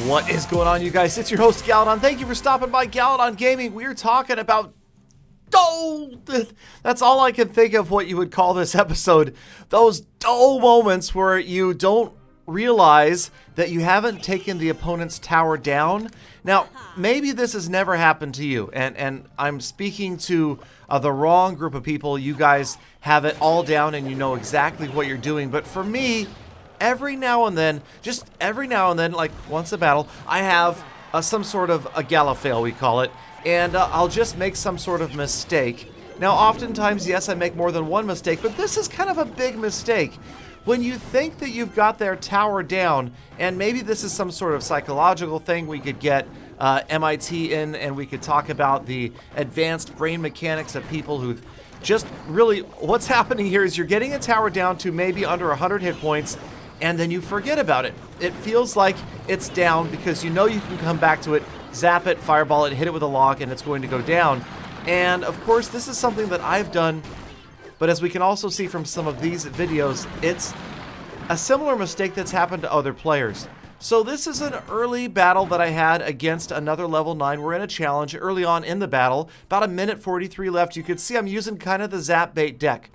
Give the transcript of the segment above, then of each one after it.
What is going on, you guys? It's your host, Galadon. Thank you for stopping by Galadon Gaming. We're talking about... that's all I can think of what you would call this episode. Those dull moments where you don't realize that you haven't taken the opponent's tower down. Now, maybe this has never happened to you, and I'm speaking to the wrong group of people. You guys have it all down and you know exactly what you're doing. But for me, every now and then, like once a battle, I have some sort of a Gala Fail, we call it, and I'll just make some sort of mistake. Now, oftentimes, yes, I make more than one mistake, but this is kind of a big mistake. When you think that you've got their tower down, and maybe this is some sort of psychological thing, we could get MIT in and we could talk about the advanced brain mechanics of people who just really, what's happening here is you're getting a tower down to maybe under 100 hit points, and then you forget about it. It feels like it's down because you know you can come back to it, zap it, fireball it, hit it with a log, and it's going to go down. And of course, this is something that I've done, but as we can also see from some of these videos, it's a similar mistake that's happened to other players. So this is an early battle that I had against another level 9. We're in a challenge early on in the battle, about a minute 43 left. You can see I'm using kind of the zap bait deck.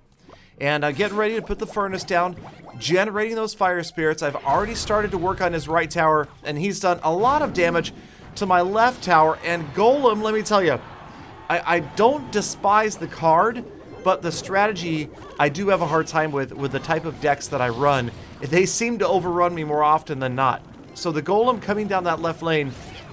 And getting ready to put the furnace down, generating those fire spirits. I've already started to work on his right tower, and he's done a lot of damage to my left tower. And Golem, let me tell you, I don't despise the card, but the strategy I do have a hard time with the type of decks that I run. They seem to overrun me more often than not. So the Golem coming down that left lane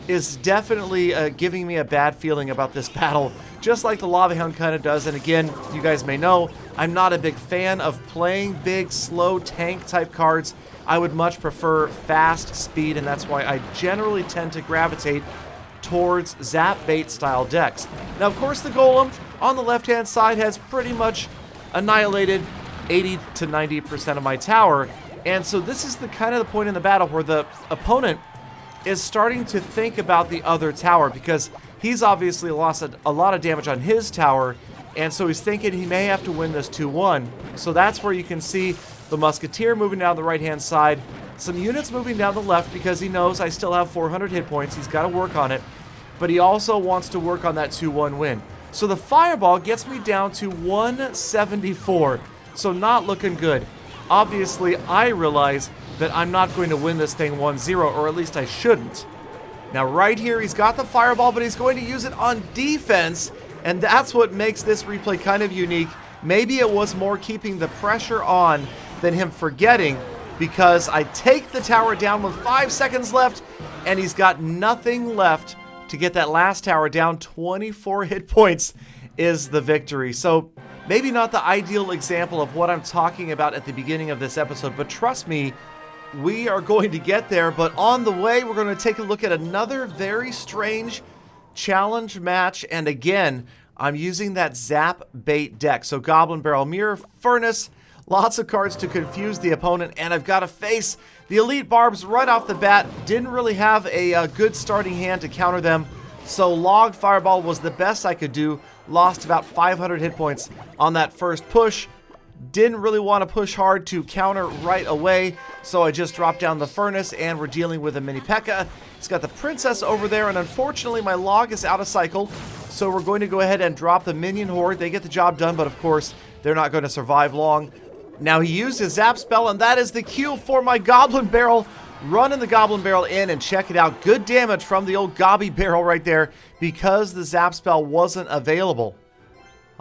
is definitely giving me a bad feeling about this battle, just like the Lava Hound kind of does. And again, you guys may know, I'm not a big fan of playing big, slow tank type cards. I would much prefer fast speed, and that's why I generally tend to gravitate towards zap bait style decks. Now, of course, the Golem on the left-hand side has pretty much annihilated 80 to 90% of my tower. And so this is the kind of the point in the battle where the opponent is starting to think about the other tower, because he's obviously lost a lot of damage on his tower, and so he's thinking he may have to win this 2-1. So that's where you can see the Musketeer moving down the right-hand side, some units moving down the left because he knows I still have 400 hit points. He's got to work on it, but he also wants to work on that 2-1 win. So the Fireball gets me down to 174, so not looking good. Obviously, I realize that I'm not going to win this thing 1-0, or at least I shouldn't. Now right here, he's got the Fireball, but he's going to use it on defense, and that's what makes this replay kind of unique. Maybe it was more keeping the pressure on than him forgetting, because I take the tower down with 5 seconds left, and he's got nothing left to get that last tower down. 24 hit points is the victory. So maybe not the ideal example of what I'm talking about at the beginning of this episode, but trust me, we are going to get there. But on the way, we're going to take a look at another very strange challenge match. And again, I'm using that zap bait deck. So Goblin Barrel, Mirror, Furnace, lots of cards to confuse the opponent. And I've got to face the Elite Barbs right off the bat. Didn't really have a good starting hand to counter them. So Log Fireball was the best I could do. Lost about 500 hit points on that first push. Didn't really want to push hard to counter right away, so I just dropped down the Furnace, and we're dealing with a Mini P.E.K.K.A. He's got the Princess over there, and unfortunately my Log is out of cycle, so we're going to go ahead and drop the Minion Horde. They get the job done, but of course they're not going to survive long. Now he used his Zap spell, and that is the cue for my Goblin Barrel. Running the Goblin Barrel in, and check it out. Good damage from the old Gobby Barrel right there because the Zap spell wasn't available.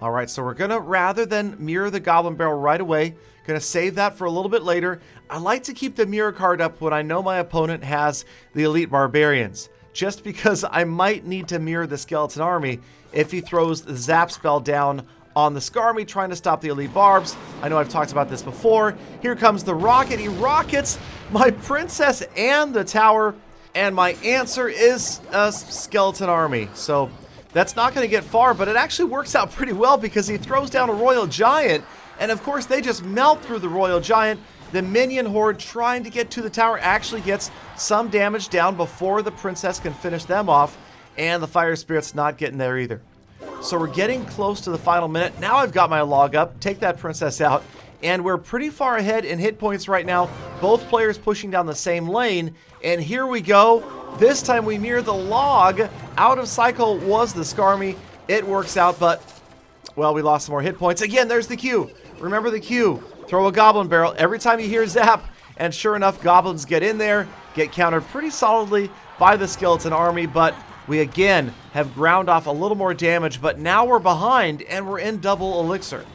Alright, so we're going to, rather than mirror the Goblin Barrel right away, going to save that for a little bit later. I like to keep the mirror card up when I know my opponent has the Elite Barbarians, just because I might need to mirror the Skeleton Army if he throws the Zap spell down on the Skarmy trying to stop the Elite Barbs. I know I've talked about this before. Here comes the rocket. He rockets my Princess and the tower, and my answer is a Skeleton Army. So that's not going to get far, but it actually works out pretty well because he throws down a Royal Giant, and of course they just melt through the Royal Giant. The Minion Horde trying to get to the tower actually gets some damage down before the Princess can finish them off, and the Fire Spirit's not getting there either. So we're getting close to the final minute. Now I've got my log up, take that Princess out, and we're pretty far ahead in hit points right now. Both players pushing down the same lane, and here we go. This time we mirror the log. Out of cycle was the Skarmy. It works out, but, well, we lost some more hit points. Again, there's the Q. Remember the Q. Throw a Goblin Barrel every time you hear Zap. And sure enough, Goblins get in there, get countered pretty solidly by the Skeleton Army, but we again have ground off a little more damage, but now we're behind and we're in double elixir.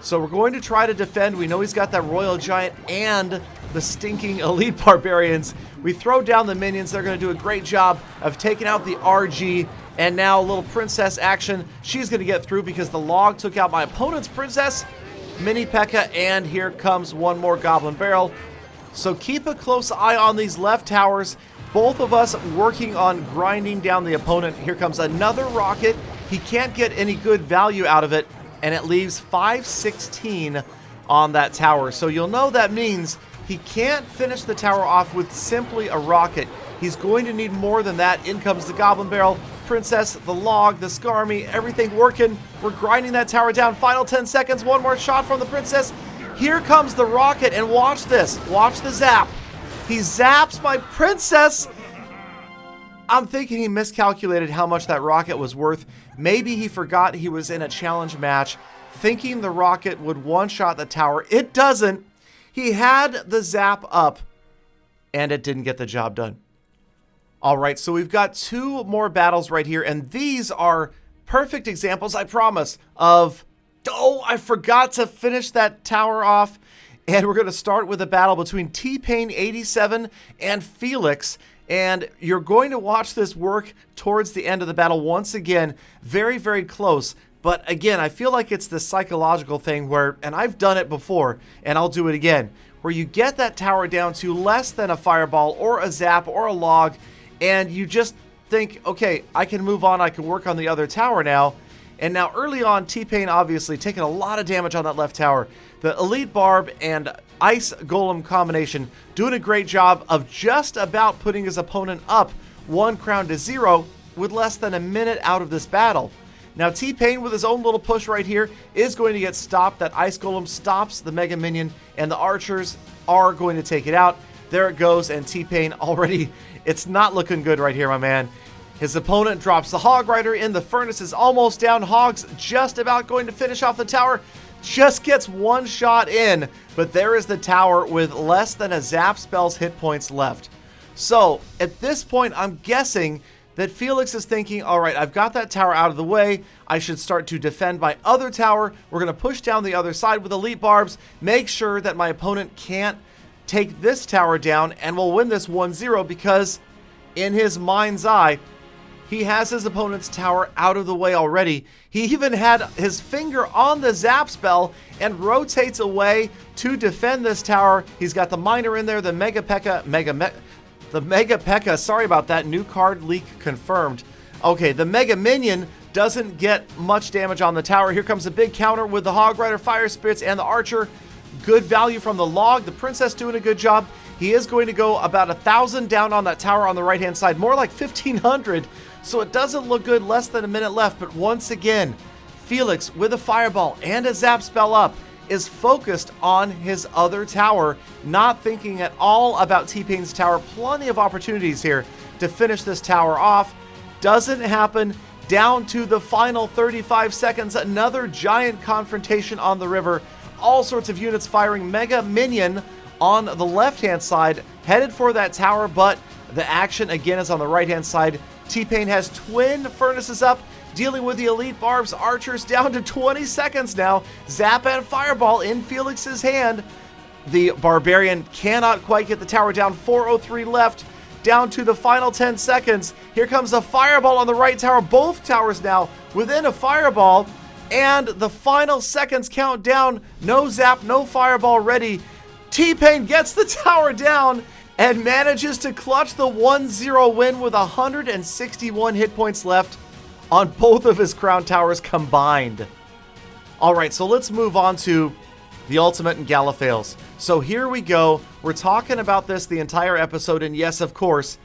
So we're going to try to defend. We know he's got that Royal Giant and the stinking Elite Barbarians. We throw down the minions. They're going to do a great job of taking out the RG. And now a little princess action. She's going to get through because the log took out my opponent's princess. Mini P.E.K.K.A. and here comes one more Goblin Barrel. So keep a close eye on these left towers. Both of us working on grinding down the opponent. Here comes another rocket. He can't get any good value out of it. And it leaves 516 on that tower. So you'll know that means he can't finish the tower off with simply a rocket. He's going to need more than that. In comes the Goblin Barrel, Princess, the log, the Skarmy, everything working. We're grinding that tower down. Final 10 seconds. One more shot from the Princess. Here comes the rocket, and watch this. Watch the zap. He zaps my Princess. I'm thinking he miscalculated how much that rocket was worth. Maybe he forgot he was in a challenge match, thinking the rocket would one-shot the tower. It doesn't. He had the zap up, and it didn't get the job done. All right, so we've got two more battles right here, and these are perfect examples, I promise, of, oh, I forgot to finish that tower off. And we're going to start with a battle between T-Pain 87 and Felix. And you're going to watch this work towards the end of the battle once again. Very, very close. But again, I feel like it's this psychological thing where, and I've done it before, and I'll do it again, where you get that tower down to less than a fireball or a zap or a log, and you just think, okay, I can move on, I can work on the other tower now. And now early on, T-Pain obviously taking a lot of damage on that left tower. The Elite Barb and Ice Golem combination doing a great job of just about putting his opponent up 1 crown to 0 with less than a minute out of this battle. Now T-Pain with his own little push right here is going to get stopped. That Ice Golem stops the Mega Minion and the archers are going to take it out. There it goes, and T-Pain already, it's not looking good right here, my man. His opponent drops the Hog Rider in. The furnace is almost down. Hog's just about going to finish off the tower. Just gets one shot in, but there is the tower with less than a zap spell's hit points left. So at this point, I'm guessing that Felix is thinking, all right, I've got that tower out of the way. I should start to defend my other tower. We're going to push down the other side with Elite Barbs, make sure that my opponent can't take this tower down, and we'll win this 1-0 because in his mind's eye, he has his opponent's tower out of the way already. He even had his finger on the zap spell and rotates away to defend this tower. He's got the miner in there, the Mega P.E.K.K.A, sorry about that, new card leak confirmed. Okay, the Mega Minion doesn't get much damage on the tower. Here comes a big counter with the Hog Rider, Fire Spirits, and the Archer. Good value from the log. The Princess doing a good job. He is going to go about 1,000 down on that tower on the right-hand side, more like 1,500. So it doesn't look good, less than a minute left, but once again, Felix with a fireball and a zap spell up is focused on his other tower, not thinking at all about T-Pain's tower. Plenty of opportunities here to finish this tower off. Doesn't happen. Down to the final 35 seconds, another giant confrontation on the river. All sorts of units firing. Mega Minion on the left-hand side, headed for that tower, but the action again is on the right-hand side. T-Pain has twin furnaces up, dealing with the Elite Barbs. Archers down to 20 seconds now. Zap and Fireball in Felix's hand. The Barbarian cannot quite get the tower down. 4:03 left, down to the final 10 seconds. Here comes a Fireball on the right tower. Both towers now within a Fireball. And the final seconds count down. No zap, no Fireball ready. T-Pain gets the tower down and manages to clutch the 1-0 win with 161 hit points left on both of his crown towers combined. All right, so let's move on to the ultimate and Gala Fails. So here we go. We're talking about this the entire episode, and yes, of course,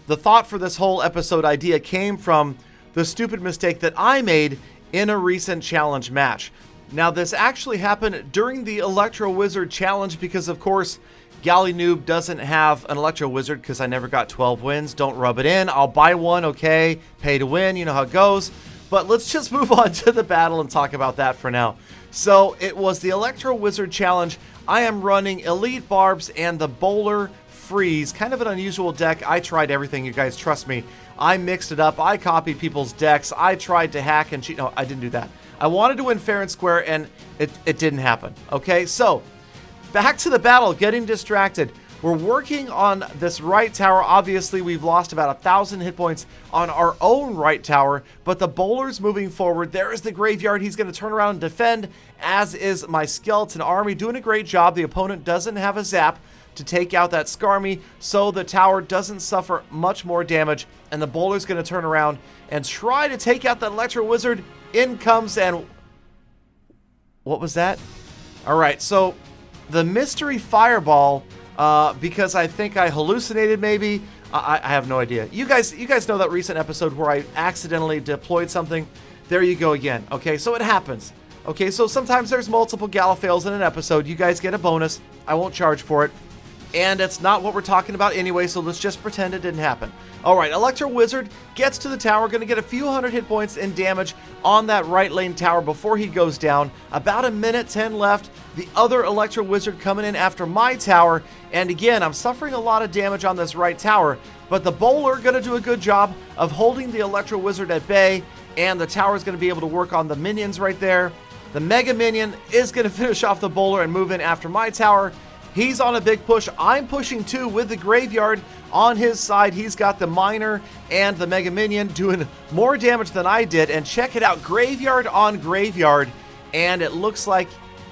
the thought for this whole episode idea came from the stupid mistake that I made in a recent challenge match. Now, this actually happened during the Electro Wizard challenge because, of course, Galley Noob doesn't have an Electro Wizard because I never got 12 wins. Don't rub it in. I'll buy one, okay. Pay to win, you know how it goes. But let's just move on to the battle and talk about that for now. So it was the Electro Wizard Challenge. I am running Elite Barbs and the Bowler Freeze. Kind of an unusual deck. I tried everything, you guys, trust me. I mixed it up. I copied people's decks. I tried to hack and cheat. No, I didn't do that. I wanted to win fair and square, and it didn't happen. Okay, so back to the battle, getting distracted. We're working on this right tower. Obviously, we've lost about 1,000 hit points on our own right tower, but the bowler's moving forward. There is the graveyard. He's going to turn around and defend, as is my skeleton army. Doing a great job. The opponent doesn't have a zap to take out that Skarmy, so the tower doesn't suffer much more damage, and the bowler's going to turn around and try to take out that Electro Wizard. In comes, and what was that? All right, so the mystery fireball, because I think I hallucinated maybe. I have no idea. You guys know that recent episode where I accidentally deployed something? There you go again. Okay, so it happens. Okay, so sometimes there's multiple Gala Fails in an episode. You guys get a bonus. I won't charge for it. And it's not what we're talking about anyway, so let's just pretend it didn't happen. All right, Electro Wizard gets to the tower, going to get a few hundred hit points in damage on that right lane tower before he goes down. About 1:10 left. The other Electro Wizard coming in after my tower. And again, I'm suffering a lot of damage on this right tower, but the bowler going to do a good job of holding the Electro Wizard at bay, and the tower is going to be able to work on the minions right there. The Mega Minion is going to finish off the bowler and move in after my tower. He's on a big push. I'm pushing too with the graveyard on his side. He's got the miner and the Mega Minion doing more damage than I did. And check it out, graveyard on graveyard. And it looks like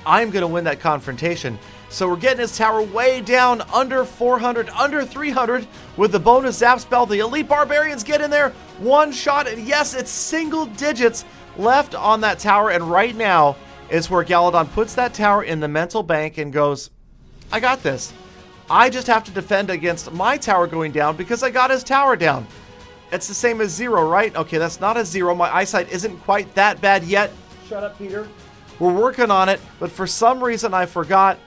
I'm going to win that confrontation. So we're getting his tower way down, under 400, under 300 with the bonus zap spell. The Elite Barbarians get in there, one shot, and yes, it's single digits left on that tower. And right now is where Galadon puts that tower in the mental bank and goes, I got this. I just have to defend against my tower going down because I got his tower down. It's the same as 0, right? Okay, that's not a 0. My eyesight isn't quite that bad yet. Shut up, Peter. We're working on it, but for some reason I forgot.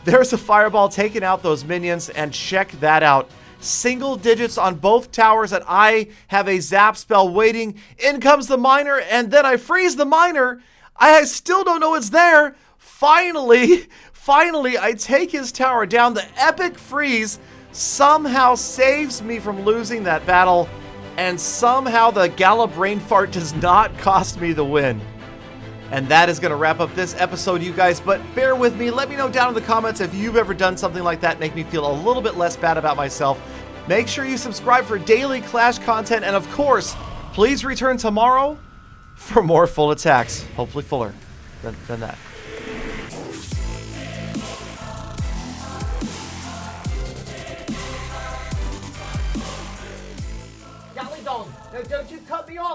There's a fireball taking out those minions, and check that out. Single digits on both towers, and I have a zap spell waiting. In comes the miner, and then I freeze the miner. I still don't know it's there. Finally, I take his tower down. The epic freeze somehow saves me from losing that battle, and somehow the Gala brain fart does not cost me the win. And that is going to wrap up this episode, you guys, but bear with me. Let me know down in the comments if you've ever done something like that. Make me feel a little bit less bad about myself. Make sure you subscribe for daily Clash content, and of course, please return tomorrow for more full attacks. Hopefully fuller than that. Galadon, no, don't you cut me off!